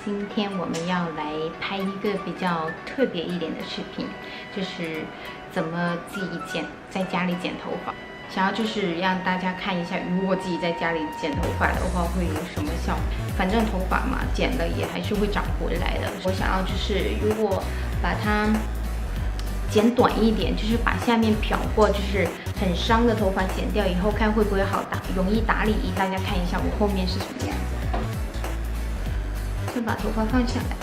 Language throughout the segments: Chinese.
今天我们要来拍一个比较特别一点的视频，就是怎么自己在家里剪头发。想要就是让大家看一下，如果自己在家里剪头发的话会有什么效果。反正头发嘛，剪了也还是会长回来的。我想要就是如果把它剪短一点，就是把下面漂过就是很伤的头发剪掉以后，看会不会好容易打理。大家看一下我后面是什么样子。先把头发放下来。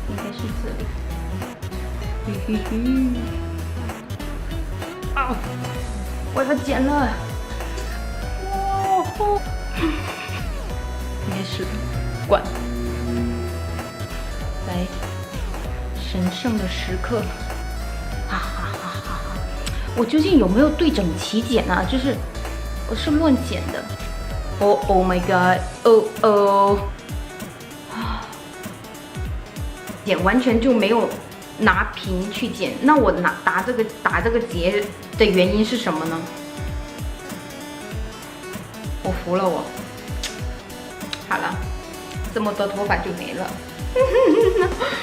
应该是这里。嘿嘿嘿。啊！我要剪了。哇！应该是管。来，神圣的时刻，哈哈哈哈！我究竟有没有对整齐剪啊？就是我是乱剪的。Oh my god！ 哦，剪完全就没有拿平去剪。那我打这个结的原因是什么呢？我服了我。好了，这么多头发就没了。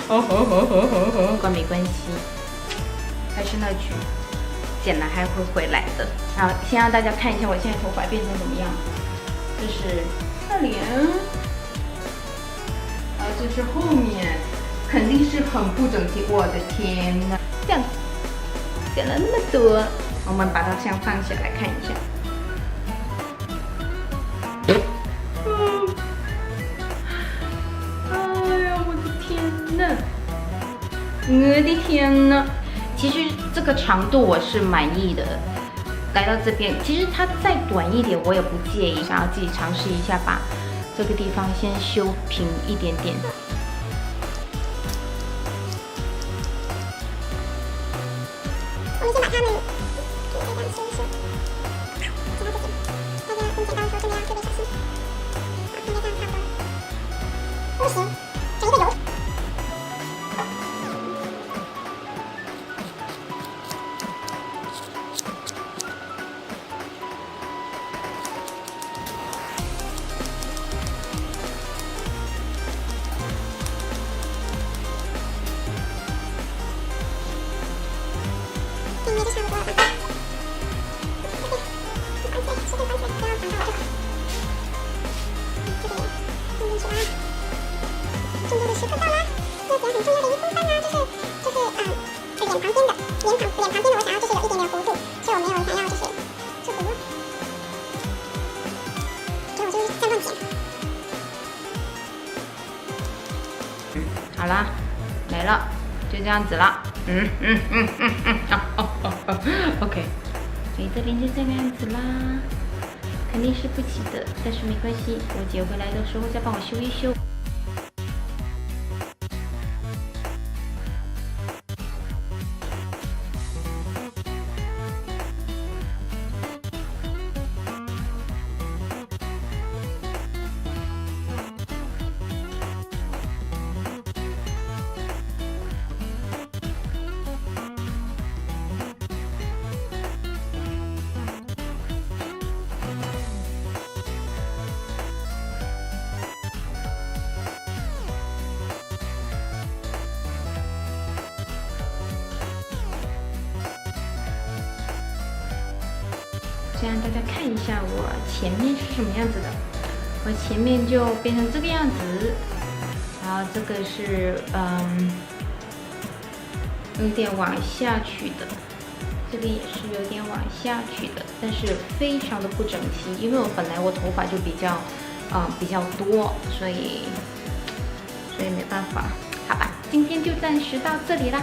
不过没关系，还是那句，剪了还会回来的。好，先让大家看一下我现在头发变成什么样。这是侧脸，然后这是后面，肯定是很不整齐。我的天哪，这样剪了那么多，我们把它先放下来看一下。我的天呐！其实这个长度我是满意的。来到这边，其实它再短一点我也不介意。想要自己尝试一下，把这个地方先修平一点点。我们先把它们这样修一修。剪到这边，大家用剪刀的时候真的要特别小心。好，应该这样差不多了。不行，整一个油。应该就差不多了吧？重要的时刻到啦！要剪很重要的一部分啦，脸旁边的，我想要就是有一点点弧度，所以我没有想要就是这弧，给我就是这样乱剪。好啦，没了，就这样子了。OK， 所以这边就这个样子啦，肯定是不齐的，但是没关系，我姐回来的时候再帮我修一修。先让大家看一下我前面是什么样子的。我前面就变成这个样子，然后这个是有点往下去的，这边也是有点往下去的，但是非常的不整齐，因为本来我头发就比较多，所以没办法。好吧，今天就暂时到这里啦。